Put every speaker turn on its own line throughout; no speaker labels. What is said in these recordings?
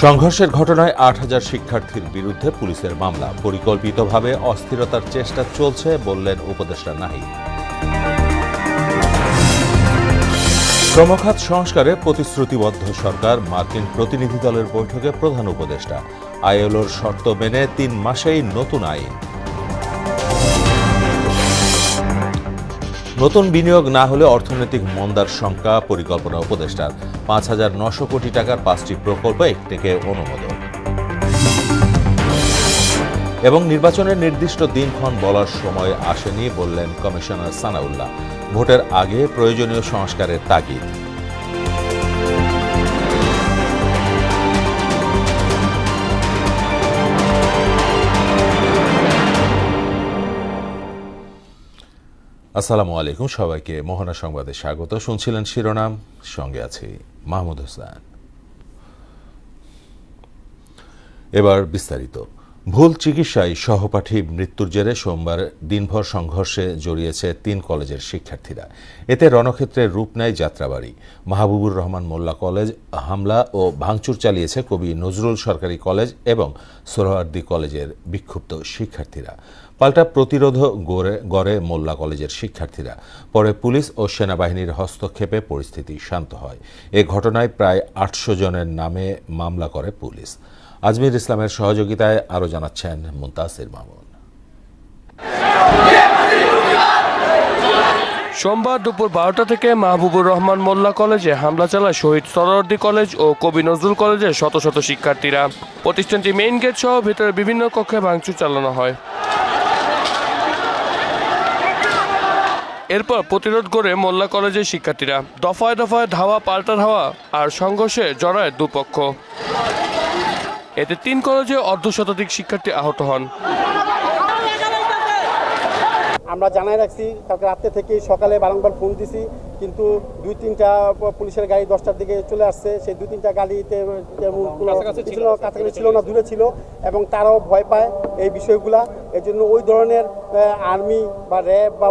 সংঘর্ষের ঘটনায় ৮,০০০ শিক্ষার্থীর বিরুদ্ধে পুলিশের মামলা। পরিকল্পিতভাবে অস্থিরতার চেষ্টা চলছে বললেন উপদেষ্টা নাহিদ। শ্রমখাত সংস্কারে প্রতিশ্রুতিবদ্ধ সরকার, মার্কিন প্রতিনিধি দলের বৈঠকে প্রধান উপদেষ্টা। আইএলওর শর্ত মেনে ৩ মাসেই নতুন আইন। নতুন বিনিয়োগ না হলে অর্থনৈতিক মন্দার শঙ্কা পরিকল্পনা উপদেষ্টার। ৫,৯০০ কোটি টাকার ৫টি প্রকল্প একটিকে অনুমোদন। এবং নির্বাচনের নির্দিষ্ট দিনক্ষণ বলার সময় আসেনি বললেন কমিশনার সানাউল্লাহ। ভোটের আগে প্রয়োজনীয় সংস্কারের তাগিদ। আসসালামু আলাইকুম, সবাইকে মোহনা সংবাদে স্বাগত। শুনছিলেন শিরোনাম, সঙ্গে আছি মাহমুদ হোসেন। এবার বিস্তারিত। ভুল চিকিৎসায় সহপাঠী মৃত্যুর জেরে সোমবার দিনভর সংঘর্ষে জড়িয়েছে ৩ কলেজের শিক্ষার্থীরা। এতে রণক্ষেত্রের রূপ নেয় যাত্রাবাড়ি। মাহবুবুর রহমান মোল্লা কলেজ হামলা ও ভাঙচুর চালিয়েছে কবি নজরুল সরকারি কলেজ এবং সোহরাওয়ার্দী কলেজের বিক্ষুব্ধ শিক্ষার্থীরা। পাল্টা প্রতিরোধ গড়ে মোল্লা কলেজের শিক্ষার্থীরা। পরে পুলিশ ও সেনাবাহিনীর হস্তক্ষেপে পরিস্থিতি শান্ত হয়। এ ঘটনায় প্রায় ৮০০ জনের নামে মামলা করে পুলিশ। আজমির ইসলামের সহযোগিতায় আরও জানাচ্ছেন মুনতাসির মামুন।
সোমবার দুপুর ১২টা থেকে মাহবুবুর রহমান মোল্লা কলেজে হামলা চালায় শহীদ সোহরাওয়ার্দী কলেজ ও কবি নজরুল কলেজের শত শত শিক্ষার্থীরা। প্রতিষ্ঠানটি মেইন গেট সহ ভেতরে বিভিন্ন কক্ষে ভাঙচুর চালানো হয়। এরপর প্রতিরোধ করে মোল্লা কলেজের শিক্ষার্থীরা দফায় দফায় ধাওয়া পাল্টা ধাওয়া আর সংঘর্ষে জড়ায় দুপক্ষ। এতে ৩ কলেজে অর্ধশতাধিক শিক্ষার্থী আহত হন।
আমরা জানাই রাখছি, কালকে রাত্রে থেকে সকালে বারংবার ফোন দিছি, কিন্তু ২-৩টা পুলিশের গাড়ি 10টার দিকে চলে আসছে। সেই 2-3টা গাড়িতে কাছাকাছি ছিল না, দূরে ছিল, এবং তারাও ভয় পায় এই বিষয়গুলা। এই জন্য ওই ধরনের আর্মি বা র্যাব বা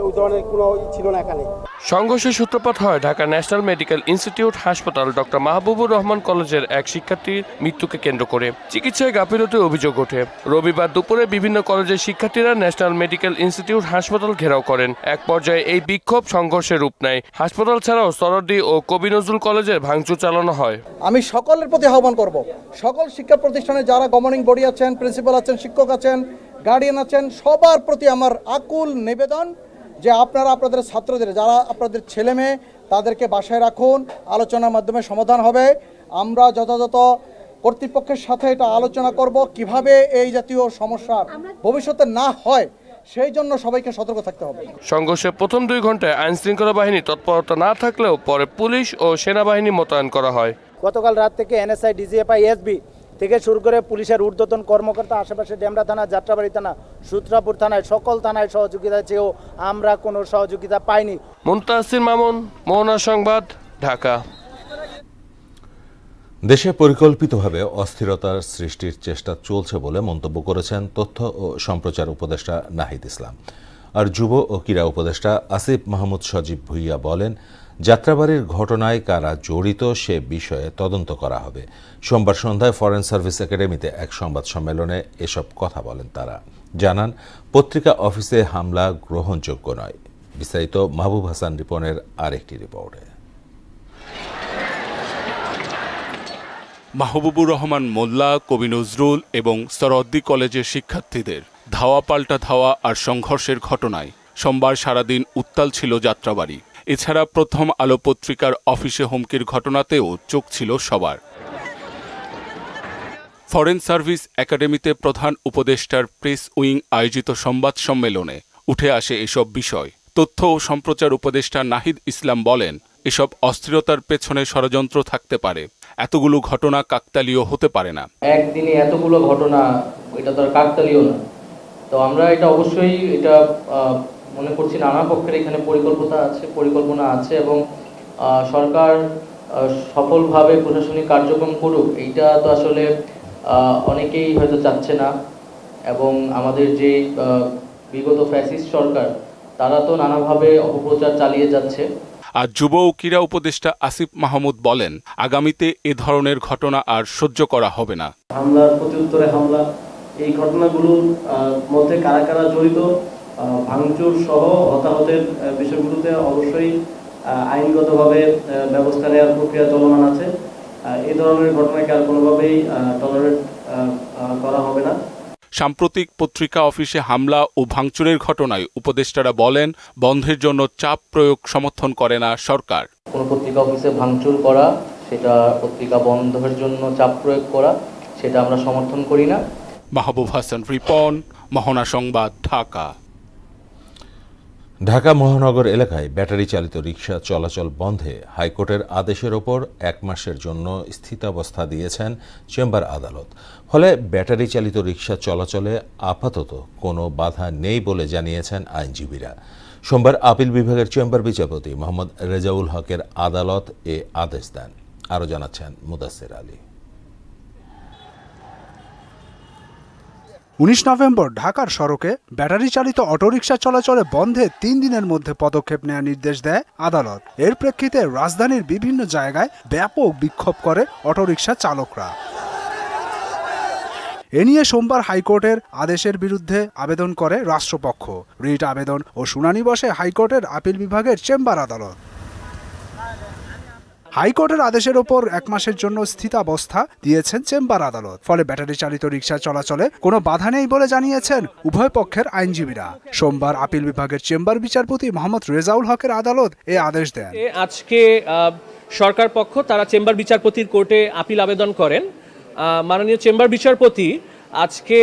ওই ধরনের কোনো ছিল না এখানে।
সংঘর্ষের সূত্রপাত হয় ঢাকা ন্যাশনাল মেডিকেল ইনস্টিটিউট হাসপাতাল ডক্টর মাহবুবুর রহমান কলেজের এক শিক্ষার্থীর মৃত্যুকে কেন্দ্র করে। চিকিৎসায় গাফিলতির অভিযোগ ওঠে। রবিবার দুপুরে বিভিন্ন কলেজের শিক্ষার্থীরা ন্যাশনাল মেডিকেল ইনস্টিটিউট হাসপাতাল ঘেরাও করেন। এক পর্যায়ে এই বিক্ষোভ সংঘর্ষের রূপ নেয়। হাসপাতাল ছাড়াও সোহরাওয়ার্দী ও কবি নজরুল কলেজের ভাঙচুর চালানো হয়।
আমি সকলের প্রতি আহ্বান করব, সকল শিক্ষা প্রতিষ্ঠানে যারা গভর্নিং বডি আছেন, প্রিন্সিপাল আছেন, শিক্ষক আছেন, গার্ডিয়ান আছেন, সবার প্রতি আমার আকুল নিবেদন যে আপনারা আপনাদের ছাত্রদের, যারা আপনাদের ছেলে মেয়ে, তাদেরকে বাসায় রাখুন। আলোচনার মাধ্যমে সমাধান হবে। আমরা যথাযথ কর্তৃপক্ষের সাথে এটা আলোচনা করব কিভাবে এই জাতীয় সমস্যা ভবিষ্যতে না হয়, সেই জন্য সবাইকে সতর্ক থাকতে হবে।
সংঘর্ষের প্রথম 2 ঘন্টায় আইন শৃঙ্খলা বাহিনী তৎপরতা না থাকলেও পরে পুলিশ ও সেনাবাহিনী মোতায়েন করা হয়।
গতকাল রাত থেকে এনএসআই, ডিজিএফআই, এসবি থেকে শুরু করে পুলিশের ঊর্ধ্বতন কর্মকর্তা, আশেপাশে ডেমরা থানা, যাত্রাবাড়ি থানা, সূত্রাপুর থানায়, সকল থানায় সহযোগিতা চেয়েও আমরা কোনো সহযোগিতা পাইনি।
মুনতাসির মামুন, মোহনা সংবাদ, ঢাকা।
দেশে পরিকল্পিতভাবে অস্থিরতার সৃষ্টির চেষ্টা চলছে বলে মন্তব্য করেছেন তথ্য ও সম্প্রচার উপদেষ্টা নাহিদ ইসলাম। আর যুব ও ক্রীড়া উপদেষ্টা আসিফ মাহমুদ সজীব ভুইয়া বলেন, যাত্রাবাড়ির ঘটনায় কারা জড়িত সে বিষয়ে তদন্ত করা হবে। সোমবার সন্ধ্যায় ফরেন সার্ভিস একাডেমিতে এক সংবাদ সম্মেলনে এসব কথা বলেন তারা। জানান, পত্রিকা অফিসে হামলা গ্রহণযোগ্য নয়। বিস্তারিত মাহবুব হাসান রিপনের আরেকটি রিপোর্টে।
মাহবুবুর রহমান মোল্লা, কবি নজরুল এবং সোহরাওয়ার্দী কলেজের শিক্ষার্থীদের ধাওয়া পাল্টা ধাওয়া আর সংঘর্ষের ঘটনায় সোমবার সারাদিন উত্তাল ছিল যাত্রাবাড়ি। এছাড়া প্রথম আলো পত্রিকার অফিসে হুমকির ঘটনাতেও চোখ ছিল সবার। ফরেন সার্ভিস একাডেমিতে প্রধান উপদেষ্টার প্রেস উইং আয়োজিত সংবাদ সম্মেলনে উঠে আসে এসব বিষয়। তথ্য ও সম্প্রচার উপদেষ্টা নাহিদ ইসলাম বলেন, এসব অস্থিরতার পেছনে ষড়যন্ত্র থাকতে পারে। এতগুলো ঘটনা কাকতালীয় হতে পারে না।
একদিনে এতগুলো ঘটনা, এটা তো আর কাকতালীয় না। তো আমরা এটা অবশ্যই এটা মনে করছি নানা পক্ষের এখানে পরিকল্পনা আছে এবং সরকার সফলভাবে প্রশাসনিক কার্যক্রম করুক, এইটা তো আসলে অনেকেই হয়তো চাচ্ছে না। এবং আমাদের যে বিগত ফ্যাসিস্ট সরকার, তারা তো নানাভাবে অপপ্রচার চালিয়ে যাচ্ছে।
আর যুব ও ক্রীড়া উপদেষ্টা আসিফ মাহমুদ বলেন, আগামীতে এ ধরনের ঘটনা আর সহ্য করা হবে না।
হামলার প্রত্যুত্তরে হামলা, এই ঘটনাগুলোর মধ্যে কারা কারা জড়িত, ভাঙচুর সহ হতাহতের বিষয়গুলোতে অবশ্যই আইনগতভাবে ব্যবস্থা নেওয়ার প্রক্রিয়া চলমান আছে। এই ধরনের ঘটনাকে আর কোনোভাবেই টলারেট করা হবে না।
সাম্প্রতিক পত্রিকা অফিসে হামলা ও ভাঙচুরের ঘটনায় উপদেষ্টারা বলেন, বন্ধের জন্য চাপ প্রয়োগ সমর্থন করে না সরকার।
কোনো পত্রিকা অফিসে ভাঙচুর করা, সেটা পত্রিকা বন্ধের জন্য চাপ প্রয়োগ করা, সেটা আমরা সমর্থন করি না।
মাহবুব হাসান রিপন, মোহনা সংবাদ, ঢাকা।
ঢাকা মহানগর এলাকায় ব্যাটারি চালিত রিকশা চলাচল বন্ধে হাইকোর্টের আদেশের ওপর 1 মাসের জন্য স্থিতাবস্থা দিয়েছেন চেম্বার আদালত। ফলে ব্যাটারি চালিত রিকশা চলাচলে আপাতত কোনো বাধা নেই বলে জানিয়েছেন আইনজীবীরা। সোমবার আপিল বিভাগের চেম্বার বিচারপতি মোহাম্মদ রেজাউল হকের আদালত এ আদেশ দেন। আরও জানাচ্ছেন মুদাসসির আলী।
19 নভেম্বর ঢাকার সড়কে ব্যাটারি চালিত অটোরিকশা চলাচলে বন্ধে 3 দিনের মধ্যে পদক্ষেপ নেওয়ার নির্দেশ দেয় আদালত। এর প্রেক্ষিতে রাজধানীর বিভিন্ন জায়গায় ব্যাপক বিক্ষোভ করে অটোরিকশা চালকরা। এ নিয়ে সোমবার হাইকোর্টের আদেশের বিরুদ্ধে আবেদন করে রাষ্ট্রপক্ষ। রিট আবেদন ও শুনানি বসে হাইকোর্টের আপিল বিভাগের চেম্বার আদালত। হাইকোর্টের আদেশের ওপর 1 মাসের জন্য স্থিতাবস্থা দিয়েছেন চেম্বার আদালত। ফলে ব্যাটারি চালিত রিকশা চলাচলে কোনো বাধা নেই বলে জানিয়েছেন উভয় পক্ষের আইনজীবীরা। সোমবার আপিল বিভাগের চেম্বার বিচারপতি মোহাম্মদ রেজাউল হকের আদালত এ আদেশ দেন।
আজকে সরকার পক্ষ তারা চেম্বার বিচারপতির কোর্টে আপিল আবেদন করেন। মাননীয় চেম্বার বিচারপতি আজকে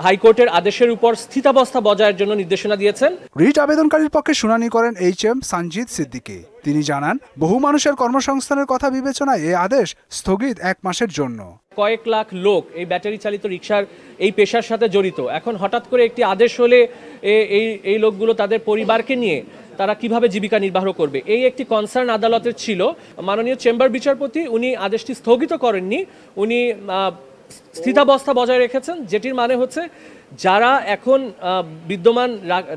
হাইকোর্টের আদেশের উপর স্থিতাবস্থা বজায়ের জন্য নির্দেশনা দিয়েছেন।
রিট আবেদনকারীর পক্ষে শুনানি করেন এইচএম সানজিদ সিদ্দিকী। তিনি জানান, বহু মানুষের কর্মসংস্থানের কথা বিবেচনায় এই আদেশ স্থগিত 1 মাসের জন্য।
কয়েক লাখ লোক এই ব্যাটারি চালিত রিকশার এই পেশার সাথে জড়িত। এখন হঠাৎ করে একটি আদেশ হলে এই লোকগুলো তাদের পরিবারকে নিয়ে তারা কিভাবে জীবিকা নির্বাহ করবে, এই একটি কনসার্ন আদালতের ছিল। মাননীয় চেম্বার বিচারপতি উনি আদেশটি স্থগিত করেননি, উনি স্থিতাবস্থা বজায় রেখেছেন, যেটির মানে হচ্ছে যারা এখন বিদ্যমান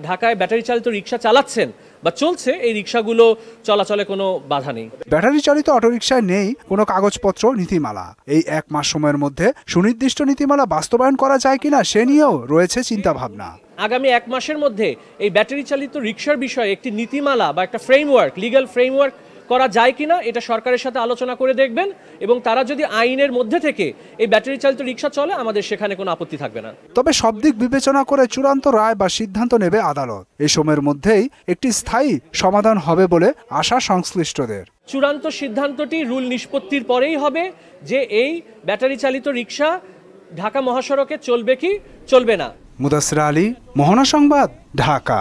ঢাকায় ব্যাটারি চালিত রিকশা চালাচ্ছেন বা চলছে, এই রিকশাগুলো চলাচলে কোনো বাধা নেই।
ব্যাটারি চালিত অটোরিকশায় নেই কোনো কাগজপত্র নীতিমালা। এই 1 মাস সময়ের মধ্যে সুনির্দিষ্ট নীতিমালা বাস্তবায়ন করা যায় কিনা সে নিয়েও রয়েছে চিন্তাভাবনা।
আগামী 1 মাসের মধ্যে এই ব্যাটারি চালিত রিকশার বিষয়ে একটি নীতিমালা বা একটা ফ্রেমওয়ার্ক, লিগ্যাল ফ্রেমওয়ার্ক করা যায় কিনা এটা সরকারের সাথে আলোচনা করে দেখবেন, এবং তারা যদি আইনের মধ্যে থেকে এই ব্যাটারি চালিত রিকশা চলে, আমাদের সেখানে কোনো আপত্তি থাকবে না।
তবে সব দিক বিবেচনা করে চূড়ান্ত রায় বা সিদ্ধান্ত নেবে আদালত। এই সময়ের মধ্যেই একটি স্থায়ী সমাধান হবে বলে আশা সংশ্লিষ্টদের।
চূড়ান্ত সিদ্ধান্তটি রুল নিষ্পত্তির পরেই হবে যে এই ব্যাটারি চালিত রিকশা ঢাকা মহাসড়কে চলবে কি চলবে না।
মুদাসসির আলী, মোহনা সংবাদ, ঢাকা।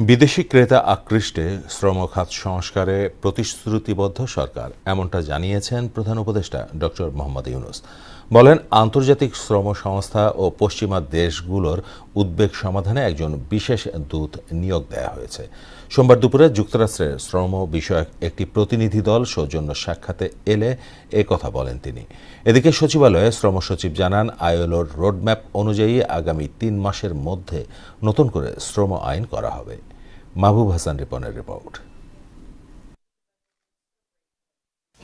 বিদেশি ক্রেতা আকৃষ্টে শ্রম খাত সংস্কারে প্রতিশ্রুতিবদ্ধ সরকার, এমনটা জানিয়েছেন প্রধান উপদেষ্টা ডক্টর মোহাম্মদ ইউনূস। বলেন, আন্তর্জাতিক শ্রম সংস্থা ও পশ্চিমা দেশগুলোর উদ্বেগ সমাধানে একজন বিশেষ দূত নিয়োগ দেওয়া হয়েছে। সোমবার দুপুরে যুক্তরাষ্ট্রের শ্রম বিষয়ক একটি প্রতিনিধি দল সৌজন্য সাক্ষাতে এলে এ কথা বলেন তিনি। এদিকে সচিবালয়ে শ্রম সচিব জানান, আইএলওর রোডম্যাপ অনুযায়ী আগামী 3 মাসের মধ্যে নতুন করে শ্রম আইন করা হবে। মাহবুব হাসান রিপনের রিপোর্ট।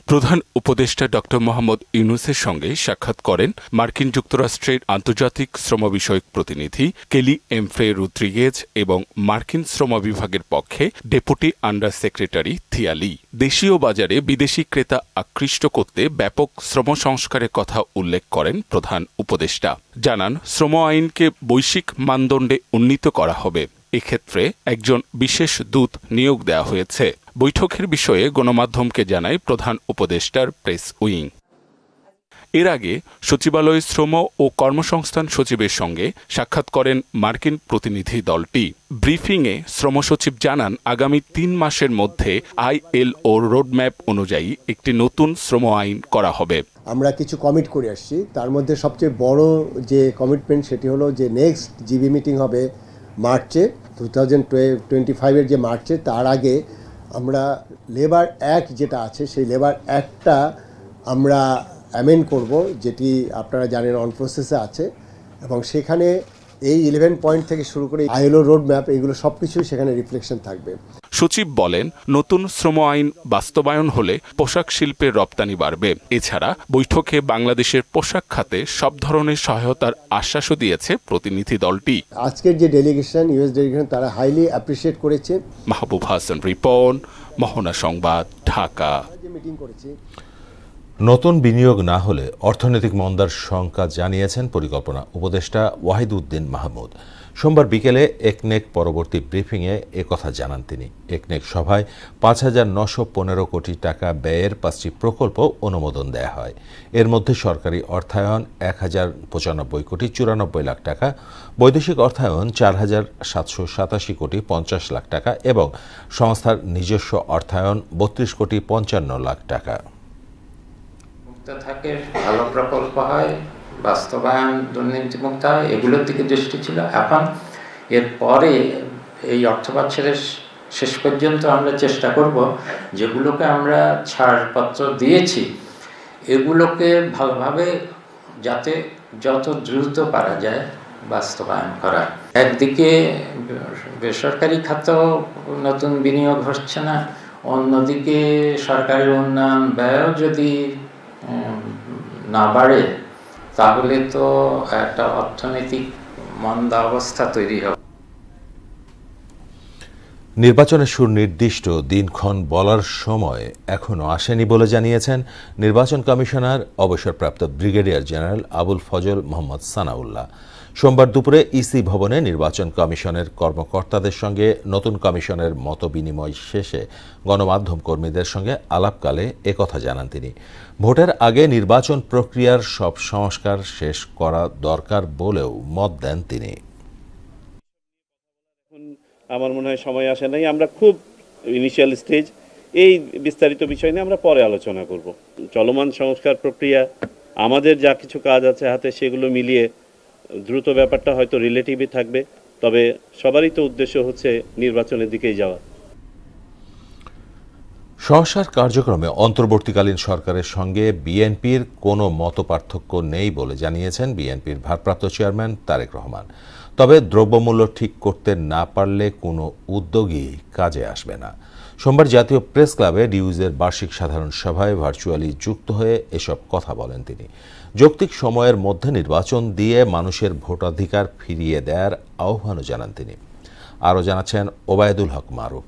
প্রধান উপদেষ্টা ডক্টর মোহাম্মদ ইউনূসের সঙ্গে সাক্ষাৎ করেন মার্কিন যুক্তরাষ্ট্রের আন্তর্জাতিক শ্রম বিষয়ক প্রতিনিধি কেলি এমফ্রে রদ্রিগেজ এবং মার্কিন শ্রম বিভাগের পক্ষে ডেপুটি আন্ডার সেক্রেটারি থিয়া লি। দেশীয় বাজারে বিদেশি ক্রেতা আকৃষ্ট করতে ব্যাপক শ্রম সংস্কারের কথা উল্লেখ করেন প্রধান উপদেষ্টা। জানান, শ্রম আইনকে বৈশ্বিক মানদণ্ডে উন্নীত করা হবে। এক্ষেত্রে একজন বিশেষ দূত নিয়োগ দেওয়া হয়েছে। বৈঠকের বিষয়ে গণমাধ্যমকে জানায় প্রধান উপদেষ্টার প্রেস উইং। এর আগে সচিবালয় শ্রম ও কর্মসংস্থান সচিবের সঙ্গে সাক্ষাৎ করেন মার্কিন প্রতিনিধি দলটি। ব্রিফিংয়ে শ্রম সচিব জানান, আগামী 3 মাসের মধ্যে আইএলও রোডম্যাপ অনুযায়ী একটি নতুন শ্রম আইন করা হবে।
আমরা কিছু কমিট করে আসছি, তার মধ্যে সবচেয়ে বড় যে কমিটমেন্ট সেটি হলো যে নেক্সট জিবি মিটিং হবে মার্চে 2025-এর যে মার্চে, তার আগে আমরা লেবার অ্যাক্ট যেটা আছে সেই লেবার অ্যাক্টটা আমরা অ্যামেন্ড করব, যেটি আপনারা জানেন অন প্রসেসে আছে, এবং সেখানে এই 11 পয়েন্ট থেকে শুরু করে আইএলও রোড ম্যাপ এগুলো সবকিছুই সেখানে রিফ্লেকশন থাকবে।
সচিব বলেন, নতুন শ্রম আইন বাস্তবায়ন হলে পোশাক শিল্পের রপ্তানি বাড়বে। এছাড়া বৈঠকে বাংলাদেশের পোশাক খাতে সব ধরনের সহায়তার আশ্বাসও দিয়েছে প্রতিনিধি দলটি।
আজকের যে ডেলিগেশন, ইউএস ডেলিগেশন, তারা হাইলি অ্যাপ্রিশিয়েট করেছে।
মাহবুব হাসান রিপন, মোহনা সংবাদ, ঢাকা।
মিটিং করেছি।
নতুন বিনিয়োগ না হলে অর্থনৈতিক মন্দার শঙ্কা জানিয়েছেন পরিকল্পনা উপদেষ্টা ওয়াহিদ উদ্দিন মাহমুদ। সোমবার বিকেলে একনেক পরবর্তী ব্রিফিংয়ে একথা জানান তিনি। একনেক সভায় ৫,৯১৫ কোটি টাকা ব্যয়ের ৫টি প্রকল্প অনুমোদন দেয়া হয়। এর মধ্যে সরকারি অর্থায়ন ১,০৯৫ কোটি ৯৪ লাখ টাকা, বৈদেশিক অর্থায়ন ৪,৭৮৭ কোটি ৫০ লাখ টাকা এবং সংস্থার নিজস্ব অর্থায়ন ৩২ কোটি ৫৫ লাখ টাকা।
থাকে ভালো প্রকল্প হয়, বাস্তবায়ন দুর্নীতিমুক্ত হয়, এগুলোর দিকে দৃষ্টি ছিল। এখন এরপরে এই অর্থ বছরের শেষ পর্যন্ত আমরা চেষ্টা করব যেগুলোকে আমরা ছাড়পত্র দিয়েছি এগুলোকে ভালোভাবে যাতে যত দ্রুত পারা যায় বাস্তবায়ন করা। একদিকে বেসরকারি খাতেও নতুন বিনিয়োগ হচ্ছে না, অন্যদিকে সরকারি উন্নয়ন ব্যয়ও যদি না বাড়ে তাহলে তো একটা অর্থনৈতিক মন্দা অবস্থা তৈরি হবে।
নির্বাচনের সুনির্দিষ্ট দিনক্ষণ বলার সময় এখনও আসেনি বলে জানিয়েছেন নির্বাচন কমিশনার অবসরপ্রাপ্ত ব্রিগেডিয়ার জেনারেল আবুল ফজল মোহাম্মদ সানাউল্লাহ। সোমবার দুপুরে ইসি ভবনে নির্বাচন কমিশনের কর্মকর্তাদের সঙ্গে নতুন কমিশনের মতবিনিময় শেষে গণমাধ্যম কর্মীদের সঙ্গে আলাপকালে একথা জানান তিনি। ভোটের আগে নির্বাচন প্রক্রিয়ার সব সংস্কার শেষ করা দরকার বলেও মত দেন তিনি।
আমার মনে হয় সময় আসে নাই, আমরা খুব ইনিশিয়াল স্টেজ, এই বিস্তারিত বিষয় নিয়ে আমরা পরে আলোচনা করব। চলমান সংস্কার প্রক্রিয়া, আমাদের যা কিছু কাজ আছে হাতে সেগুলো মিলিয়ে দ্রুত ব্যাপারটা হয়তো রিলেটিভই থাকবে, তবে সবারই তো উদ্দেশ্য হচ্ছে নির্বাচনের দিকেই যাওয়া।
সংস্কার কার্যক্রমে অন্তর্বর্তীকালীন সরকারের সঙ্গে বিএনপির কোনো মতপার্থক্য নেই বলে জানিয়েছেন বিএনপির ভারপ্রাপ্ত চেয়ারম্যান তারেক রহমান। তবে দ্রব্যমূল্য ঠিক করতে না পারলে কোনো উদ্যোগই কাজে আসবে না। সোমবার জাতীয় প্রেস ক্লাবে ডিউজের বার্ষিক সাধারণ সভায় ভার্চুয়ালি যুক্ত হয়ে এসব কথা বলেন তিনি। যৌক্তিক সময়ের মধ্যে নির্বাচন দিয়ে মানুষের ভোটাধিকার ফিরিয়ে দেওয়ার আহ্বানও জানান তিনি। আরও জানাচ্ছেন ওবায়দুল হক মারুফ।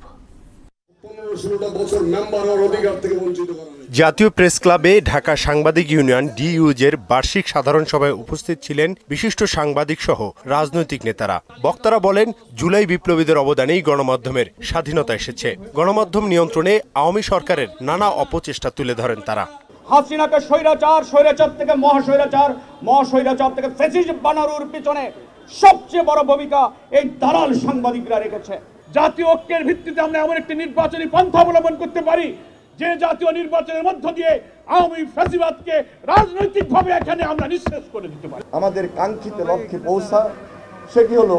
জাতীয় প্রেস ক্লাবে ঢাকা সাংবাদিক ইউনিয়ন ডিইউজের বার্ষিক সাধারণ সভায় উপস্থিত ছিলেন বিশিষ্ট সাংবাদিক সহ রাজনৈতিক নেতারা। বক্তারা বলেন, জুলাই বিপ্লবীদের অবদানেই গণমাধ্যমের স্বাধীনতা এসেছে। গণমাধ্যম নিয়ন্ত্রণে আওয়ামী সরকারের নানা অপচেষ্টা তুলে ধরেন তারা।
হাসিনাকে স্বৈরাচার, স্বৈরাচার থেকে মহাস্বৈরাচার, মহাস্বৈরাচার থেকে ফ্যাসিস্ট বানানোর পিছনে সবচেয়ে বড় ভূমিকা এই দালাল সাংবাদিকরা রেখেছে। জাতীয় ঐক্যের ভিত্তিতে আমরা এমন একটি নির্বাচনী পন্থা অবলম্বন করতে পারি যে জাতীয় নির্বাচনের মধ্য দিয়ে আওয়ামী ফ্যাসিবাদকে রাজনৈতিকভাবে এখানে আমরা নিঃশেষ করে দিতে পারি।
আমাদের কাঙ্ক্ষিত লক্ষ্যে পৌঁছা, সেটি হলো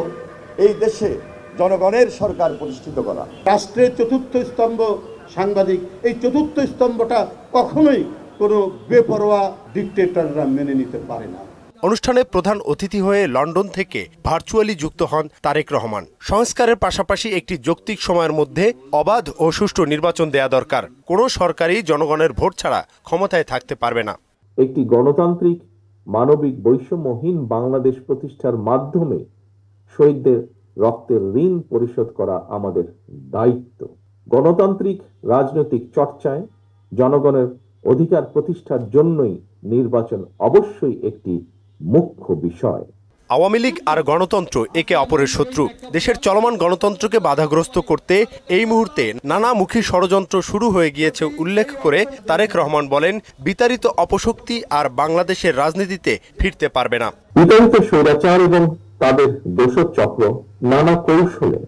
এই দেশে জনগণের সরকার প্রতিষ্ঠিত করা। রাষ্ট্রের চতুর্থ স্তম্ভ সাংবাদিক, এই চতুর্থ স্তম্ভটা কখনোই কোনো বেপরোয়া ডিক্টেটররা মেনে নিতে পারে না।
অনুষ্ঠানে প্রধান অতিথি হয়ে লন্ডন থেকে ভার্চুয়ালি যুক্ত হন তারেক রহমান। সংস্কারের পাশাপাশি একটি যৌক্তিক সময়ের মধ্যে অবাধ ও সুষ্ঠু নির্বাচন দেয়া দরকার। কোনো সরকারই জনগণের ভোট ছাড়া ক্ষমতায় থাকতে পারবে না।
একটি গণতান্ত্রিক, মানবিক, বৈষম্যহীন বাংলাদেশ প্রতিষ্ঠার মাধ্যমে শহীদদের রক্তের ঋণ পরিশোধ করা আমাদের দায়িত্ব। গণতান্ত্রিক রাজনৈতিক চর্চায় জনগণের অধিকার প্রতিষ্ঠার জন্যই নির্বাচন অবশ্যই একটি মুখ্য বিষয়।
আওয়ামী লীগ আর গণতন্ত্র একে অপরের শত্রু। দেশের চলমান গণতন্ত্রকে বাধাগ্রস্ত করতে এই মুহূর্তে নানামুখী ষড়যন্ত্র শুরু হয়ে গিয়েছে উল্লেখ করে তারেক রহমান বলেন, বিতাড়িত অপশক্তি আর বাংলাদেশের রাজনীতিতে ফিরতে পারবে না।
বিতাড়িত স্বৈরাচার এবং তাদের দোসর চক্র নানা কৌশলে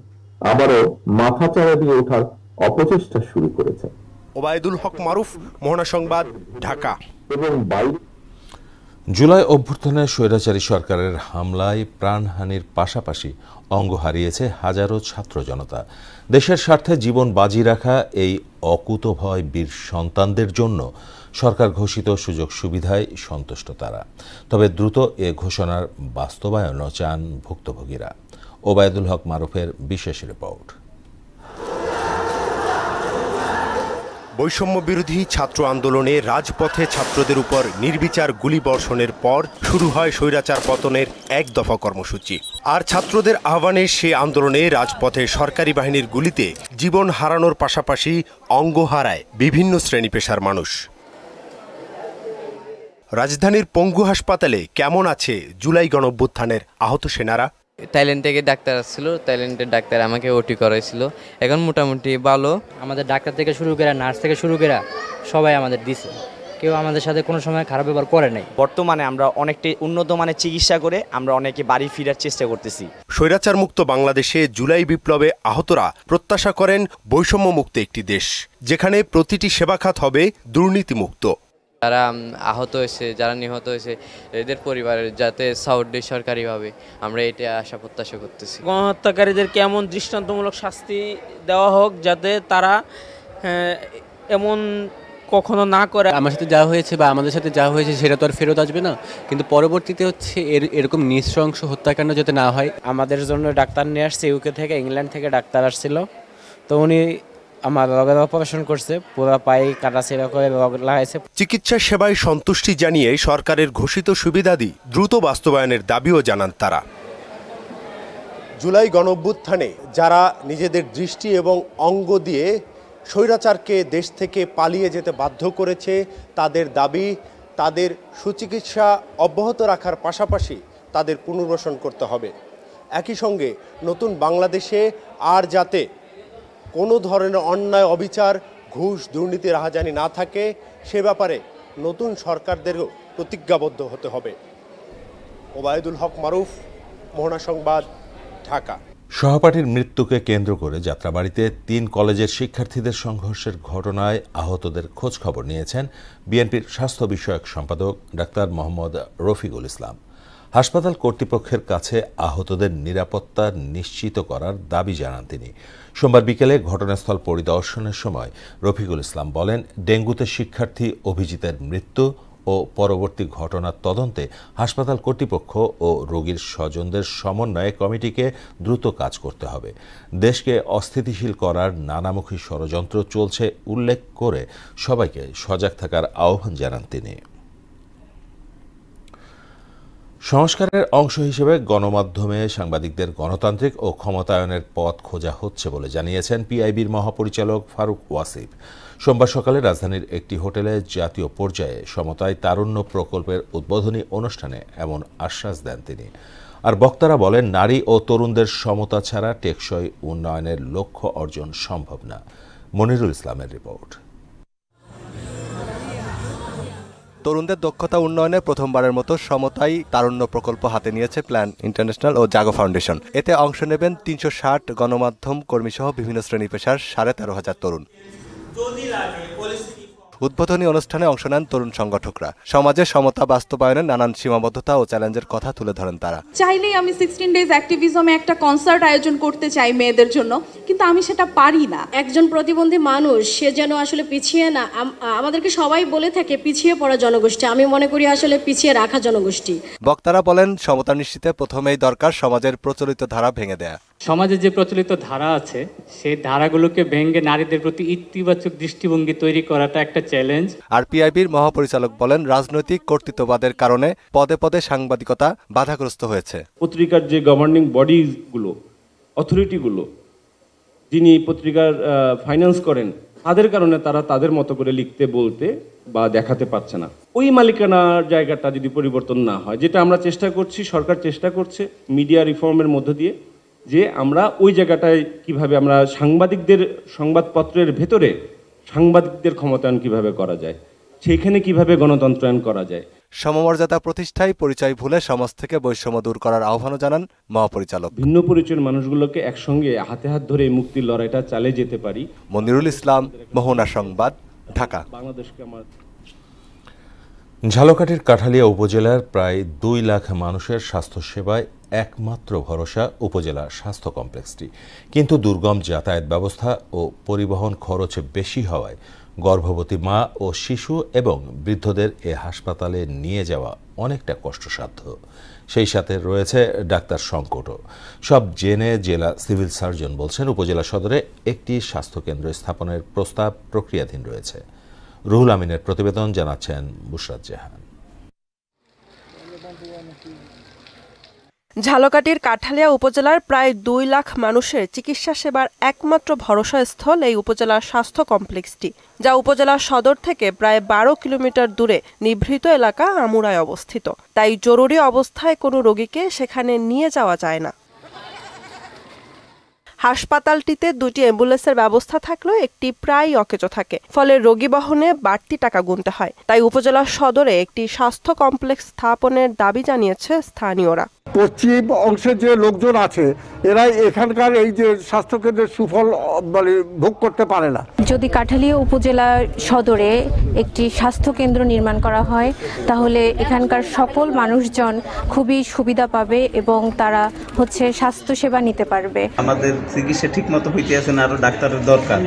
আবারও মাথাচাড়া দিয়ে ওঠার অপচেষ্টা শুরু করেছে।
ওবায়দুল হক মারুফ, মোহনা সংবাদ, ঢাকা।
এবং
জুলাই অভ্যুত্থানে স্বৈরাচারী সরকারের হামলায় প্রাণহানির পাশাপাশি অঙ্গ হারিয়েছে হাজারো ছাত্র জনতা। দেশের স্বার্থে জীবন বাজি রাখা এই অকুতভয় বীর সন্তানদের জন্য সরকার ঘোষিত সুযোগ সুবিধায় সন্তুষ্ট তারা। তবে দ্রুত এ ঘোষণার বাস্তবায়নও চান ভুক্তভোগীরা। ওবায়দুল হক মারুফের বিশেষ রিপোর্ট।
বৈষম্য বিরোধী ছাত্র আন্দোলনে রাজপথে ছাত্রদের উপর নির্বিচার গুলিবর্ষণের পর শুরু হয় স্বৈরাচার পতনের এক দফা কর্মসূচি। আর ছাত্রদের আহ্বানে সে আন্দোলনে রাজপথে সরকারি বাহিনীর গুলিতে জীবন হারানোর পাশাপাশি অঙ্গ হারায় বিভিন্ন শ্রেণী পেশার মানুষ। রাজধানীর পঙ্গু হাসপাতালে কেমন আছে জুলাই গণঅভ্যুত্থানের আহত সেনারা?
থাইল্যান্ড থেকে ডাক্তার আসছিল, থাইল্যান্ডের ডাক্তার আমাকে ওটি করাইছিল, এখন মোটামুটি ভালো।
আমাদের ডাক্তার থেকে শুরু করে নার্স থেকে শুরু করে সবাই আমাদের দিছে, কেউ আমাদের সাথে কোনো সময় খারাপ ব্যবহার করে নাই।
বর্তমানে আমরা অনেকটাই উন্নত মানের চিকিৎসা করে আমরা অনেকে বাড়ি ফেরার চেষ্টা করতেছি।
স্বৈরাচার মুক্ত বাংলাদেশে জুলাই বিপ্লবে আহতরা প্রত্যাশা করেন বৈষম্য মুক্ত একটি দেশ, যেখানে প্রতিটি সেবা খাত হবে দুর্নীতিমুক্ত।
যারা আহত হয়েছে, যারা নিহত হয়েছে, এদের পরিবারের যাতে সাপোর্ট দেয় সরকারিভাবে, আমরা এটা আশা প্রত্যাশা করতেছি।
গণহত্যাকারীদের কেমন দৃষ্টান্তমূলক শাস্তি দেওয়া হোক, যাতে তারা এমন কখনো না করে।
আমার সাথে যা হয়েছে বা আমাদের সাথে যা হয়েছে সেটা তো আর ফেরত আসবে না, কিন্তু পরবর্তীতে হচ্ছে এরকম নৃশংস হত্যাকাণ্ড যাতে না হয়।
আমাদের জন্য ডাক্তার নিয়ে আসছে ইউকে থেকে, ইংল্যান্ড থেকে ডাক্তার আসছিল, তো উনি আমার রগের অপারেশন করছে, পুরো পায়ে কাটা ছেঁড়া করে রগ লাগাইছে।
চিকিৎসা সেবায় সন্তুষ্টি জানিয়ে সরকারের ঘোষিত সুবিধাদি দ্রুত বাস্তবায়নের দাবিও জানান তারা। জুলাই গণঅভ্যুত্থানে যারা নিজেদের দৃষ্টি এবং অঙ্গ দিয়ে স্বৈরাচারকে দেশ থেকে পালিয়ে যেতে বাধ্য করেছে, তাদের দাবি তাদের সুচিকিৎসা অব্যাহত রাখার পাশাপাশি তাদের পুনর্বাসন করতে হবে। একই সঙ্গে নতুন বাংলাদেশে আর যাতে কোনো ধরনের অন্যায়, অবিচার, ঘুষ, দুর্নীতি, রাহাজানি না থাকে, সে ব্যাপারে নতুন সরকারদেরও প্রতিজ্ঞাবদ্ধ হতে হবে। ওবায়দুল হক মারুফ, মোহনা সংবাদ, ঢাকা।
সহপাঠীর মৃত্যুকে কেন্দ্র করে যাত্রাবাড়িতে 3 কলেজের শিক্ষার্থীদের সংঘর্ষের ঘটনায় আহতদের খোঁজ খবর নিয়েছেন বিএনপির স্বাস্থ্য বিষয়ক সম্পাদক ডাক্তার মোহাম্মদ রফিকুল ইসলাম। হাসপাতাল কর্তৃপক্ষের কাছে আহতদের নিরাপত্তা নিশ্চিত করার দাবি জানান তিনি। সোমবার বিকেলে ঘটনাস্থল পরিদর্শনের সময় রফিকুল ইসলাম বলেন, ডেঙ্গুতে শিক্ষার্থী অভিজিতের মৃত্যু ও পরবর্তী ঘটনার তদন্তে হাসপাতাল কর্তৃপক্ষ ও রোগীর স্বজনদের সমন্বয়ে কমিটিকে দ্রুত কাজ করতে হবে। দেশকে অস্থিতিশীল করার নানামুখী ষড়যন্ত্র চলছে উল্লেখ করে সবাইকে সজাগ থাকার আহ্বান জানান তিনি। সংস্কারের অংশ হিসেবে গণমাধ্যমে সাংবাদিকদের গণতান্ত্রিক ও ক্ষমতায়নের পথ খোঁজা হচ্ছে বলে জানিয়েছেন পিআইবির মহাপরিচালক ফারুক ওয়াসিফ। সোমবার সকালে রাজধানীর একটি হোটেলে জাতীয় পর্যায়ে সমতায় তারুণ্য প্রকল্পের উদ্বোধনী অনুষ্ঠানে এমন আশ্বাস দেন তিনি। আর বক্তারা বলেন, নারী ও তরুণদের সমতা ছাড়া টেকসই উন্নয়নের লক্ষ্য অর্জন সম্ভব না। মনিরুল ইসলামের রিপোর্ট।
তরুণদের দক্ষতা উন্নয়নে প্রথমবারের মতো সমতাই তারুণ্য প্রকল্প হাতে নিয়েছে প্ল্যান ইন্টারন্যাশনাল ও জাগো ফাউন্ডেশন। এতে অংশ নেবেন 360 গণমাধ্যম কর্মীসহ বিভিন্ন শ্রেণী পেশার 13,500 তরুণ। উদ্বোধনী অনুষ্ঠানে অংশ নেন তরুণ সংগঠকরা। সমাজে সমতা বাস্তবায়নের নানান সীমাবদ্ধতা ও চ্যালেঞ্জের কথা তুলে ধরেন তারা।
চাইলেই আমি 16 ডেজ অ্যাক্টিভিজমে একটা কনসার্ট আয়োজন করতে চাই মেয়েদের জন্য, কিন্তু আমি সেটা পারি না।
একজন প্রতিবন্ধী মানুষ সে যেন আসলে পিছিয়ে না, আমাদেরকে সবাই বলে থাকে পিছিয়ে পড়া জনগোষ্ঠী, আমি মনে করি আসলে পিছিয়ে রাখা জনগোষ্ঠী।
বক্তারা বলেন, সমতা নিশ্চিতে প্রথমেই দরকার সমাজের প্রচলিত ধারা ভেঙে দেয়া।
সমাজে যে প্রচলিত ধারা আছে সেই ধারাগুলোকে ভেঙে নারীদের প্রতি ইতিবাচক দৃষ্টিভঙ্গি তৈরি করাটা একটা চ্যালেঞ্জ।
আর পিআইবির মহাপরিচালক বলেন, রাজনৈতিক কর্তৃত্ববাদের কারণে পদে পদে সাংবাদিকতা বাধাগ্রস্ত হয়েছে।
পত্রিকার যে গভর্নিং বডিগুলো, অথরিটিগুলো, যিনি পত্রিকার ফাইন্যান্স করেন, তাদের কারণে তারা তাদের মতো করে লিখতে, বলতে বা দেখাতে পারছে না। ওই মালিকানার জায়গাটা যদি পরিবর্তন না হয়, যেটা আমরা চেষ্টা করছি, সরকার চেষ্টা করছে মিডিয়া রিফর্মের মধ্য দিয়ে, যে আমরা ওই জায়গাটায় কিভাবে আমরা সাংবাদিকদের, সংবাদপত্রের ভেতরে সাংবাদিকদের ক্ষমতায়ন কিভাবে করা যায়, সেইখানে কিভাবে গণতন্ত্রায়ন করা যায়।
সমমর্যাদা প্রতিষ্ঠায় পরিচয় ভুলে সমাজ থেকে বৈষম্য দূর করার আহ্বানও জানান মহাপরিচালক।
ভিন্ন পরিচয়ের মানুষগুলোকে একসঙ্গে হাতে হাত ধরে মুক্তির লড়াইটা চালিয়ে যেতে পারি।
মনিরুল ইসলাম, মোহনা সংবাদ, ঢাকা।
বাংলাদেশকে আমার
ঝালকাঠির কাঠালিয়া উপজেলার প্রায় 2 লাখ মানুষের স্বাস্থ্যসেবায় একমাত্র ভরসা উপজেলা স্বাস্থ্য কমপ্লেক্সটি, কিন্তু দুর্গম যাতায়াত ব্যবস্থা ও পরিবহন খরচ বেশি হওয়ায় গর্ভবতী মা ও শিশু এবং বৃদ্ধদের এ হাসপাতালে নিয়ে যাওয়া অনেকটা কষ্টসাধ্য। সেই সাথে রয়েছে ডাক্তার সংকটও। সব জেনে জেলা সিভিল সার্জন বলছেন, উপজেলা সদরে একটি স্বাস্থ্যকেন্দ্র স্থাপনের প্রস্তাব প্রক্রিয়াধীন রয়েছে। রুহুল আমিনের প্রতিবেদন, জানাচ্ছেন বুশরাত জাহান।
ঝালকাঠির কাঠালিয়া উপজেলার প্রায় 2 লাখ মানুষের চিকিৎসা সেবার একমাত্র ভরসাস্থল এই উপজেলার স্বাস্থ্য কমপ্লেক্সটি, যা উপজেলার সদর থেকে প্রায় 12 কিলোমিটার দূরে নিভৃত এলাকা আমুরায় অবস্থিত। তাই জরুরি অবস্থায় কোনো রোগীকে সেখানে নিয়ে যাওয়া যায় না। হাসপাতালটিতে 2টি অ্যাম্বুলেন্সের ব্যবস্থা থাকলেও একটি প্রায় অকেজো থাকে, ফলে রোগী বহনে বাড়তি টাকা গুনতে হয়। তাই উপজেলা সদরে একটি স্বাস্থ্য কমপ্লেক্স স্থাপনের দাবি জানিয়েছে স্থানীয়রা।
পশ্চিম অংশের যে লোকজন আছে এরাই এখানকার এই যে স্বাস্থ্যকেন্দ্রের সুফল ভোগ করতে পারে না।
যদি কাঠালিয়া উপজেলা সদরে একটি স্বাস্থ্য কেন্দ্র নির্মাণ করা হয় তাহলে এখানকার সকল মানুষজন খুবই সুবিধা পাবে এবং তারা স্বাস্থ্য সেবা নিতে পারবে।
আমাদের চিকিৎসা ঠিক মতো হইতে আছে না, আরো ডাক্তারের দরকার।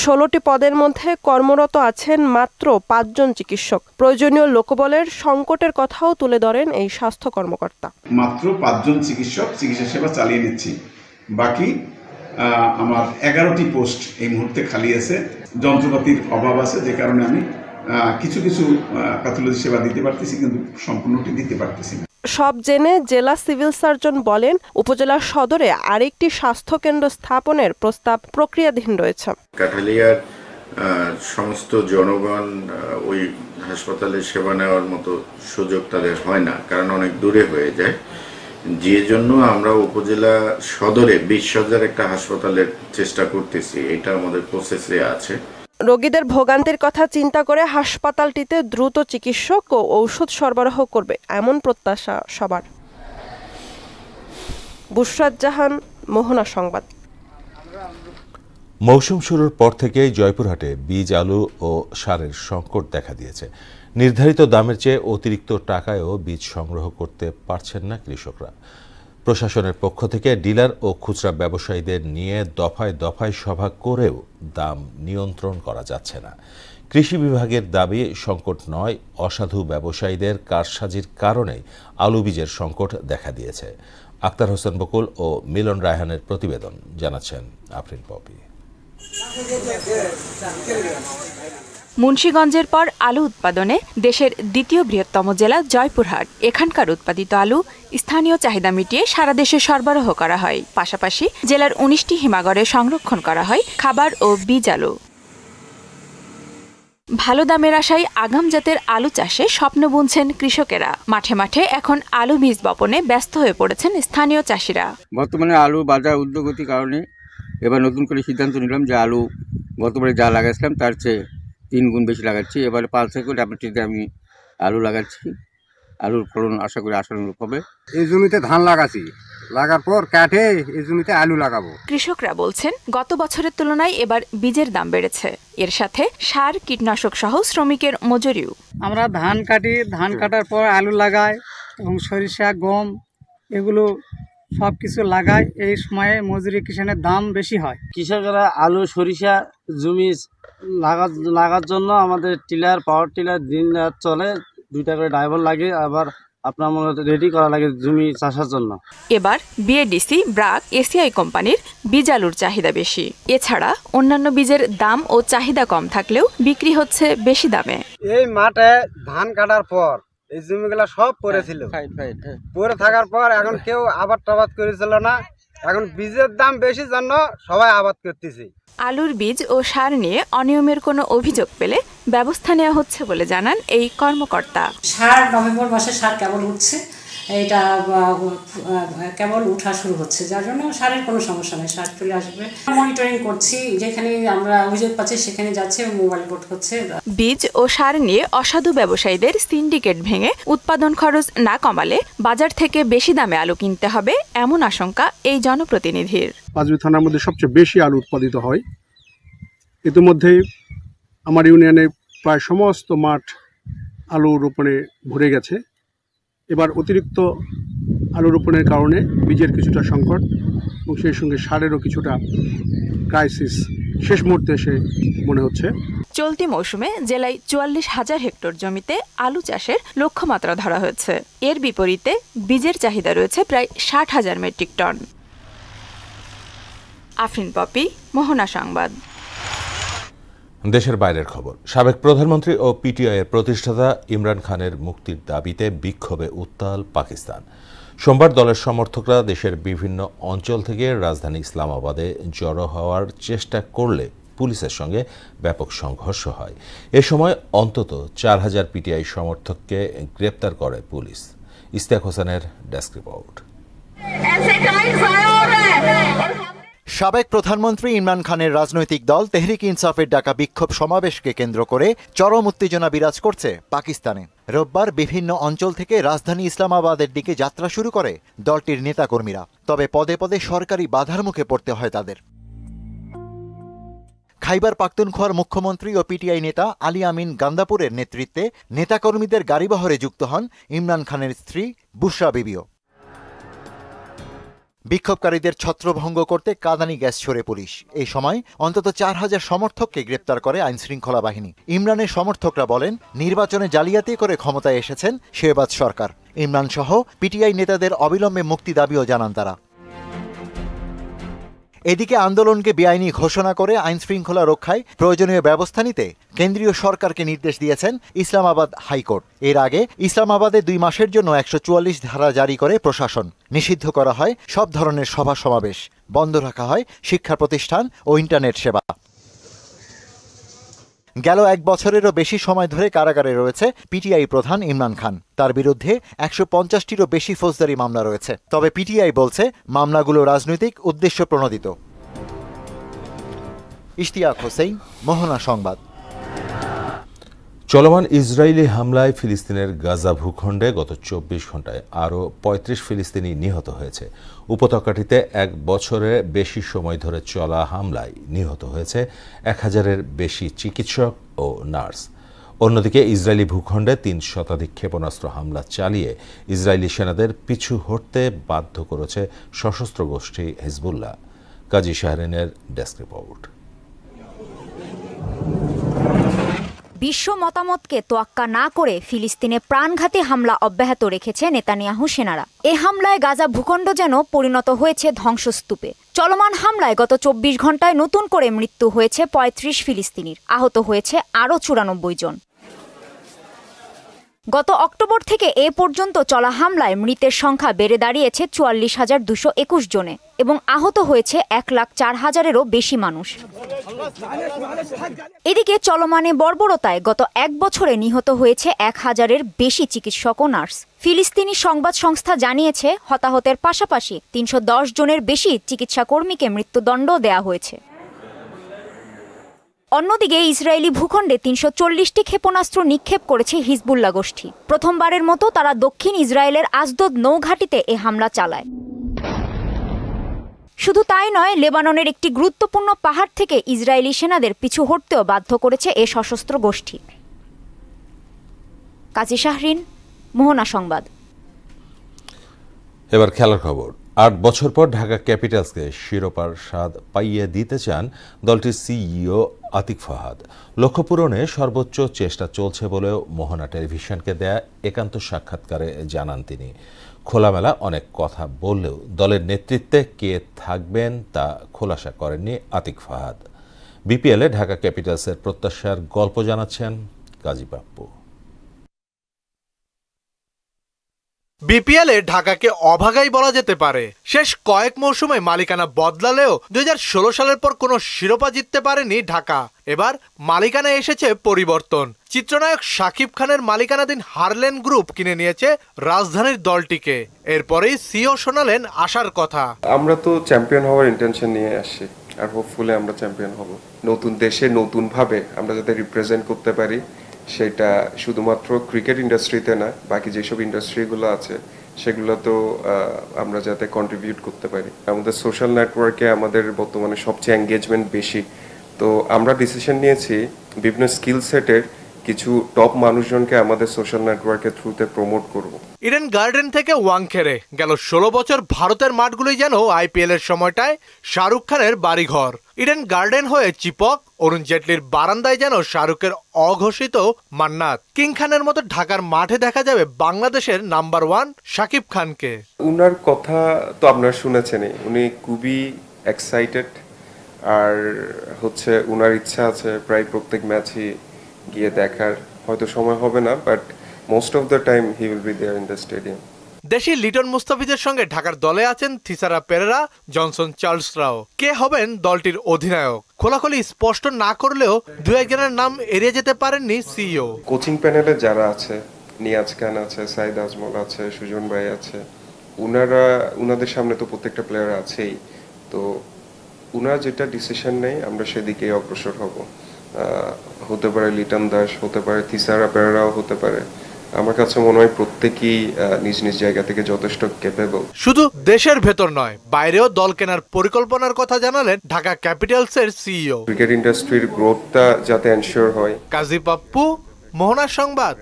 16টি পদের মধ্যে কর্মরত আছেন মাত্র 5 জন চিকিৎসক। প্রয়োজনীয় লোকবলের সংকটের কথাও তুলে ধরেন এই স্বাস্থ্য কর্মকর্তা।
মাত্র 5 জন চিকিৎসক চিকিৎসা সেবা চালিয়ে নিচ্ছি, বাকি আমার 11টি পোস্ট এই মুহূর্তে খালি আছে। যন্ত্রপাতির অভাব আছে, যে কারণে আমি কিছু প্যাথোলজি সেবা দিতে পারতেছি, কিন্তু সম্পূর্ণটি দিতে পারতেছি না।
সব জেনে জেলা সিভিল সার্জন বলেন, উপজেলা সদরে আরেকটি স্বাস্থ্য কেন্দ্র স্থাপনের প্রস্তাব প্রক্রিয়াধীন রয়েছে।
কাঠালিয়ার সমস্ত জনগণ ওই হাসপাতালে সেবা নেওয়ার মতো সুযোগ তাদের হয় না, কারণ অনেক দূরে হয়ে যায়। যে জন্য আমরা উপজেলা সদরে 20,000 একটা হাসপাতালের চেষ্টা করতেছি, এটা আমাদের প্রসেসে আছে।
রোগীদের ভোগান্তির কথা চিন্তা করে হাসপাতালটিতে দ্রুত চিকিৎসক ও ঔষধ সরবরাহ করবে, এমন প্রত্যাশা সবার। বুশরাত জাহান, মোহনা সংবাদ।
মৌসুম শুরুর পর থেকেই জয়পুরহাটে বীজ, আলু ও সারের সংকট দেখা দিয়েছে। নির্ধারিত দামের চেয়ে অতিরিক্ত টাকায়ও বীজ সংগ্রহ করতে পারছেন না কৃষকরা। প্রশাসনের পক্ষ থেকে ডিলার ও খুচরা ব্যবসায়ীদের নিয়ে দফায় দফায় সভা করেও দাম নিয়ন্ত্রণ করা যাচ্ছে না। কৃষি বিভাগের দাবি, সংকট নয়, অসাধু ব্যবসায়ীদের কারসাজির কারণেই আলু বীজের সংকট দেখা দিয়েছে। আক্তার হোসেন বকুল ও মিলন রায়হানের প্রতিবেদন, জানাচ্ছেন আফরিন পপি।
মুন্সিগঞ্জের পর আলু উৎপাদনে দেশের দ্বিতীয় বৃহত্তম জেলা জয়পুরহাট। এখানকার উৎপাদিত আলু স্থানীয় চাহিদা মিটিয়ে সারা দেশে সরবরাহ করা হয়। পাশাপাশি জেলার 19টি হিমাগারে সংরক্ষণ করা হয় খাবার ও বীজ আলু। ভালো দামের আশায় আগাম জাতের আলু চাষে স্বপ্ন বুনছেন কৃষকেরা। মাঠে মাঠে এখন আলু বীজ বপনে ব্যস্ত হয়ে পড়েছেন স্থানীয় চাষিরা।
বর্তমানে আলু বাজার ঊর্ধ্বগতির কারণে এবার নতুন করে সিদ্ধান্ত নিলাম যে আলু গতবারে যা লাগাইছিলাম তার চেয়ে 3 গুণ বেশি লাগাচ্ছি। এবারে 5 থেকে আমি আলু লাগাচ্ছি। আলুর ফলন আশা করি আশানুরূপ হবে।
এই জমিতে ধান লাগাচ্ছি, লাগার পর কাটে এই জমিতে আলু লাগাবো।
কৃষকরা বলছেন, গত বছরের তুলনায় এবার বীজের দাম বেড়েছে। এর সাথে সার, কীটনাশক সহ শ্রমিকের মজুরিও।
আমরা ধান কাটি, ধান কাটার পর আলু লাগাই এবং সরিষা, গম এগুলো সব কিছু লাগাই। এই সময়ে মজুরি কিষানের দাম বেশি হয়।
কৃষকরা আলু, সরিষা জমি লাগার জন্য আমাদের টিলার, পাওয়ার টিলার দিন রাত চলে, 2টা করে ড্রাইভার লাগে, আবার আপনার মনে রেডি করা লাগে জমি চাষের জন্য।
এবার বিএডিসি, ব্রাক, এসিআই কোম্পানির বীজ আলুর চাহিদা বেশি। এছাড়া অন্যান্য বীজের দাম ও চাহিদা কম থাকলেও বিক্রি হচ্ছে বেশি দামে।
এই মাঠে ধান কাটার পর এই জমিগুলা সব পড়েছিল, পড়ে থাকার পর এখন কেউ আবাদ টাবাদ করেছিল না। এখন বীজের দাম বেশি জন্য সবাই আবাদ করতেছে।
আলুর বীজ ও সার নিয়ে অনিয়মের কোনো অভিযোগ পেলে ব্যবস্থা নেওয়া হচ্ছে বলে জানান এই কর্মকর্তা।
সার নভেম্বর মাসে সার কেবল উঠছে, এটা কেবল উঠা শুরু হচ্ছে, যার জন্য সারের কোনো সমস্যা নেই, সার চলে আসবে। মনিটরিং করছি, যেখানে আমরা অভিযোগ পাচ্ছি সেখানে যাচ্ছে, মোবাইল কোর্ট হচ্ছে।
বীজ ও সার নিয়ে অসাধু ব্যবসায়ীদের সিন্ডিকেট ভেঙে উৎপাদন খরচ না কমালে বাজার থেকে বেশি দামে আলু কিনতে হবে, এমন আশঙ্কা এই জনপ্রতিনিধির।
পাঁচবি থানার মধ্যে সবচেয়ে বেশি আলু উৎপাদিত হয়। ইতিমধ্যে আমার ইউনিয়নে প্রায় সমস্ত মাঠ আলু রোপণে ভরে গেছে। এবার অতিরিক্ত আলু রোপণের কারণে বীজের কিছুটা সংকট এবং সেই সঙ্গে সারেরও কিছুটা ক্রাইসিস শেষ মুহূর্তে এসে মনে হচ্ছে।
চলতি মৌসুমে জেলায় ৪৪,০০০ হেক্টর জমিতে আলু চাষের লক্ষ্যমাত্রা ধরা হয়েছে। এর বিপরীতে বীজের চাহিদা রয়েছে প্রায় ৬০,০০০ মেট্রিক টন। আফরিন পপি, মোহনা সংবাদ।
দেশের বাইরের খবর। সাবেক প্রধানমন্ত্রী ও পিটিআই এর প্রতিষ্ঠাতা ইমরান খানের মুক্তির দাবিতে বিক্ষোভে উত্তাল পাকিস্তান। সোমবার দলের সমর্থকরা দেশের বিভিন্ন অঞ্চল থেকে রাজধানী ইসলামাবাদে জড়ো হওয়ার চেষ্টা করলে পুলিশের সঙ্গে ব্যাপক সংঘর্ষ হয়। এ সময় অন্তত ৪,০০০ পিটিআই সমর্থককে গ্রেপ্তার করে পুলিশ। ইশতিয়াক হোসেনের ডেস্ক রিপোর্ট।
সাবেক প্রধানমন্ত্রী ইমরান খানের রাজনৈতিক দল তেহরিক ইনসাফের ডাকা বিক্ষোভ সমাবেশকে কেন্দ্র করে চরম উত্তেজনা বিরাজ করছে পাকিস্তানে। রোববার বিভিন্ন অঞ্চল থেকে রাজধানী ইসলামাবাদের দিকে যাত্রা শুরু করে দলটির নেতাকর্মীরা। তবে পদে পদে সরকারি বাধার মুখে পড়তে হয় তাদের। খাইবার পাখতুনখোয়ার মুখ্যমন্ত্রী ও পিটিআই নেতা আলী আমিন গান্দাপুরের নেতৃত্বে নেতাকর্মীদের গাড়িবহরে যুক্ত হন ইমরান খানের স্ত্রী বুশরা বিবিও। বিক্ষোভকারীদের ছত্রভঙ্গ করতে কাঁদানি গ্যাস ছোড়ে পুলিশ। এই সময় অন্তত ৪,০০০ সমর্থককে গ্রেপ্তার করে আইনশৃঙ্খলা বাহিনী। ইমরানের সমর্থকরা বলেন, নির্বাচনে জালিয়াতি করে ক্ষমতায় এসেছেন শেহবাজ সরকার। ইমরান সহ পিটিআই নেতাদের অবিলম্বে মুক্তি দাবিও জানান তারা। এদিকে আন্দোলনকে বেআইনি ঘোষণা করে আইনশৃঙ্খলা রক্ষায় প্রয়োজনীয় ব্যবস্থা নিতে কেন্দ্রীয় সরকারকে নির্দেশ দিয়েছেন ইসলামাবাদ হাইকোর্ট। এর আগে ইসলামাবাদে ২ মাসের জন্য ১৪৪ ধারা জারি করে প্রশাসন। নিষিদ্ধ করা হয় সব ধরনের সভা সমাবেশ, বন্ধ রাখা হয় শিক্ষা প্রতিষ্ঠান ও ইন্টারনেট সেবা। গেল ১ বছরেরও বেশি সময় ধরে কারাগারে রয়েছে পিটিআই প্রধান ইমরান খান। তার বিরুদ্ধে ১৫০টিরও বেশি ফৌজদারি মামলা রয়েছে। তবে পিটিআই বলছে মামলাগুলো রাজনৈতিক উদ্দেশ্য প্রণোদিত। ইশতিয়াক হোসেন, মোহনা সংবাদ।
চলমান ইসরায়েলি হামলায় ফিলিস্তিনের গাজা ভূখণ্ডে গত ২৪ ঘণ্টায় আরও ৩৫ ফিলিস্তিনি নিহত হয়েছে। উপত্যকাটিতে ১ বছরের বেশি সময় ধরে চলা হামলায় নিহত হয়েছে ১,০০০-এর বেশি চিকিৎসক ও নার্স। অন্যদিকে ইসরায়েলি ভূখণ্ডে ৩ শতাধিক ক্ষেপণাস্ত্র হামলা চালিয়ে ইসরায়েলি সেনাদের পিছু হটতে বাধ্য করেছে সশস্ত্র গোষ্ঠী হিজবুল্লাহ। কাজী শাহরিনের ডেস্ক রিপোর্ট।
বিশ্ব মতামতকে তোয়াক্কা না করে ফিলিস্তিনে প্রাণঘাতী হামলা অব্যাহত রেখেছে নেতানিয়াহু সেনারা। এ হামলায় গাজা ভূখণ্ড যেন পরিণত হয়েছে ধ্বংসস্তূপে। চলমান হামলায় গত ২৪ ঘণ্টায় নতুন করে মৃত্যু হয়েছে ৩৫ ফিলিস্তিনির, আহত হয়েছে আরও ৯৪ জন। গত অক্টোবর থেকে এ পর্যন্ত চলা হামলায় মৃতের সংখ্যা বেড়ে দাঁড়িয়েছে ৪৪,২২১ জনে এবং আহত হয়েছে ১,০৪,০০০-এরও বেশি মানুষ। এদিকে চলমানে বর্বরতায় গত ১ বছরে নিহত হয়েছে ১,০০০-এর বেশি চিকিৎসক ও নার্স। ফিলিস্তিনি সংবাদ সংস্থা জানিয়েছে, হতাহতের পাশাপাশি ৩১০ জনের বেশি চিকিৎসা কর্মীকে মৃত্যুদণ্ড দেয়া হয়েছে। অন্যদিকে ইসরায়েলি ভূখণ্ডে ৩৪০টি ক্ষেপণাস্ত্র নিক্ষেপ করেছে হিজবুল্লাহ গোষ্ঠী। প্রথমবারের মতো তারা দক্ষিণ ইসরায়েলের আজদোদ নৌঘাঁটিতে এ হামলা চালায়। শুধু তাই নয়, লেবাননের একটি গুরুত্বপূর্ণ পাহাড় থেকে ইসরায়েলি সেনাদের পিছু হটতেও বাধ্য করেছে এ সশস্ত্র গোষ্ঠী। কাজী শাহরিন, মোহনা সংবাদ।
এবার খেলার খবর। ৮ বছর পর ঢাকা ক্যাপিটালসকে শিরোপার স্বাদ পাইয়ে দিতে চান দলটির সিইও আতিক ফাহাদ। লক্ষ্য পূরণে সর্বোচ্চ চেষ্টা চলছে বলেও মোহনা টেলিভিশনকে দেয়া একান্ত সাক্ষাৎকারে জানান তিনি। খোলামেলা অনেক কথা বললেও দলের নেতৃত্বে কে থাকবেন তা খোলাসা করেননি আতিক ফাহাদ। বিপিএলে ঢাকা ক্যাপিটালসের প্রত্যাশার গল্প জানাচ্ছেন কাজী বাপ্পু।
বিপিএলে ঢাকাকে অভাগাই বলা যেতে পারে। শেষ কয়েক মৌসুমে মালিকানা বদলালেও ২০১৬ সালের পর কোনো শিরোপা জিততে পারেনি ঢাকা। এবার মালিকানা এসেছে পরিবর্তন। চিত্রনায়ক শাকিব খানের মালিকানাধীন হারলেন গ্রুপ কিনে নিয়েছে রাজধানীর দলটিকে। এরপরেই সিও শোনালেন আশার কথা।
আমরা তো চ্যাম্পিয়ন হওয়ার ইন্টেনশন নিয়ে আসছি, আর হোপফুলি আমরা চ্যাম্পিয়ন হব। নতুন দেশে নতুন ভাবে আমরা যাতে রিপ্রেজেন্ট করতে পারি, সেটা শুধুমাত্র ক্রিকেট ইন্ডাস্ট্রিতে না, বাকি যেসব ইন্ডাস্ট্রিগুলো আছে সেগুলোতেও আমরা যাতে কন্ট্রিবিউট করতে পারি। আমাদের সোশ্যাল নেটওয়ার্কে আমাদের বর্তমানে সবচেয়ে এঙ্গেজমেন্ট বেশি, তো আমরা ডিসিশন নিয়েছি বিভিন্ন স্কিল সেটের কিছু টপ মানুষজনকে আমাদের সোশ্যাল নেটওয়ার্কের থ্রুতে প্রমোট করব।
ইডেন গার্ডেন থেকে ওয়াংখেড়ে গেল 16 বছর ভারতের মাঠগুলোই যেন আইপিএল এর সময়টায় শাহরুখ খানের বাড়িঘর। ইডেন গার্ডেন হয়ে চিপক, অরুণ জেটলির বারান্দায় যেন শাহরুখের অঘোষিত মান্নাত। কিং খানের মতো ঢাকার মাঠে দেখা যাবে বাংলাদেশের নাম্বার 1 শাকিব খানকে।
উনার কথা তো আপনারা শুনেছেনই, উনি খুবই এক্সাইটেড, আর হচ্ছে উনার ইচ্ছা আছে প্রায় প্রত্যেক ম্যাচই গিয়ে দেখার। হয়তো সময় হবে না, but most of the time he will be there in the stadium.
দেশি লিটন মুস্তাফিজের সঙ্গে ঢাকার দলে আছেন থিসারা পেরেরা, জনসন চার্লসরাও। কে হবেন দলটির অধিনায়ক খোলাখুলি স্পষ্ট না করলেও দু একজনের নাম এড়িয়ে যেতে পারেননি সিইও।
কোচিং প্যানেলে যারা আছে, নিয়াজ খান আছে, সাইদ আজমল আছে, সুজন ভাই আছে, উনাদের সামনে তো প্রত্যেকটা প্লেয়ার আছেই। তো উনারা যেটা ডিসিশন নেয় আমরা সেদিকেই অগ্রসর হব। হতে পারে লিটন দাস, হতে পারে থিসারা পেরেরাও হতে পারে। আমার কাছে মনে হয় প্রত্যেকেই নিজ নিজ জায়গা থেকে যথেষ্ট ক্যাপেবল।
শুধু দেশের ভেতর নয়, বাইরেও দল কেনার পরিকল্পনার কথা জানালেন ঢাকা ক্যাপিটালসের সিইও।
ক্রিকেট ইন্ডাস্ট্রির গ্রোথটা যাতে এনশিওর হয়।
কাজী পাপ্পু, মোহনা সংবাদ,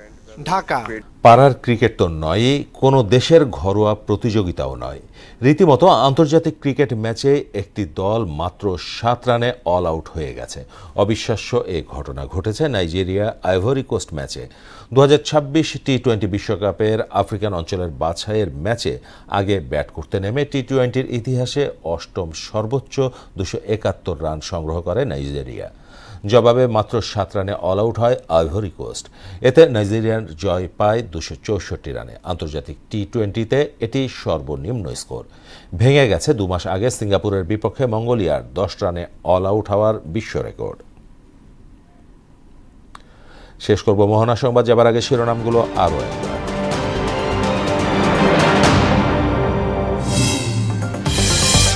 ঢাকা।
পাড়ার ক্রিকেট তো নয়, কোনো দেশের ঘরোয়া প্রতিযোগিতাও নয়। রীতিমতো আন্তর্জাতিক ক্রিকেট ম্যাচে একটি দল মাত্র 7 রানে অল আউট হয়ে গেছে। অবিশ্বাস্য এ ঘটনা ঘটেছে নাইজেরিয়া আইভরি কোস্ট ম্যাচে। 2026 টি-20 বিশ্বকাপের আফ্রিকান অঞ্চলের বাছাইয়ের ম্যাচে আগে ব্যাট করতে নেমে টি-20-র ইতিহাসে 8ম সর্বোচ্চ 271 রান সংগ্রহ করে নাইজেরিয়া। জবাবে মাত্র 7 রানে অল আউট হয় আইভরি কোস্ট। এতে নাইজেরিয়ার জয় পায় 264 রানে। আন্তর্জাতিক টি-20-তে এটি সর্বনিম্ন স্কোর। ভেঙে গেছে 2 মাস আগে সিঙ্গাপুরের বিপক্ষে মঙ্গোলিয়ার 10 রানে অল আউট হওয়ার বিশ্ব রেকর্ড। শেষ করব মোহনা সংবাদ, যাবার আগে শিরোনামগুলো আরও একবার।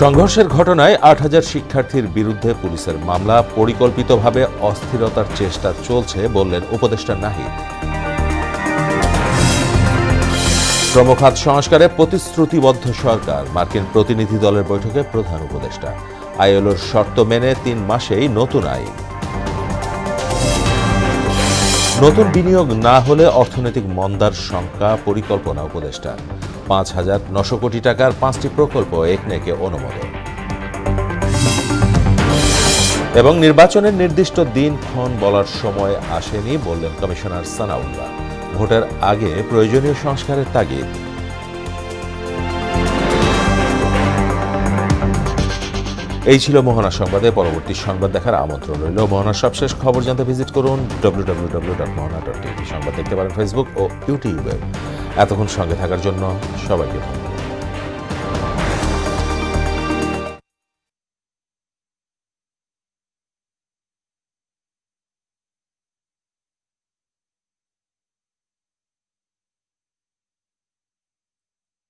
সংঘর্ষের ঘটনায় 8000 শিক্ষার্থীর বিরুদ্ধে পুলিশের মামলা। পরিকল্পিতভাবে অস্থিরতার চেষ্টা চলছে বললেন উপদেষ্টা নাহিদ। শ্রমখাত সংস্কারে প্রতিশ্রুতিবদ্ধ সরকার, মার্কিন প্রতিনিধি দলের বৈঠকে প্রধান উপদেষ্টা। আইএলওর শর্ত মেনে 3 মাসেই নতুন আইন। নতুন বিনিয়োগ না হলে অর্থনৈতিক মন্দার শঙ্কা, পরিকল্পনা উপদেষ্টা। 5,900 কোটি টাকার 5টি প্রকল্প একনেকে অনুমোদন। এবং নির্বাচনের নির্দিষ্ট দিনক্ষণ বলার সময় আসেনি বললেন কমিশনার সানাউল্লাহ। ভোটের আগে প্রয়োজনীয় সংস্কারের তাগিদ। এই ছিল মোহনা সংবাদে। পরবর্তী সংবাদ দেখার আমন্ত্রণ রইল। মোহনার সবশেষ খবর জানতে ভিজিট করুন www.mohana.tv। সংবাদ দেখতে পারেন ফেসবুক ও ইউটিউবে। এতক্ষণ সঙ্গে থাকার জন্য সবাইকে ধন্যবাদ।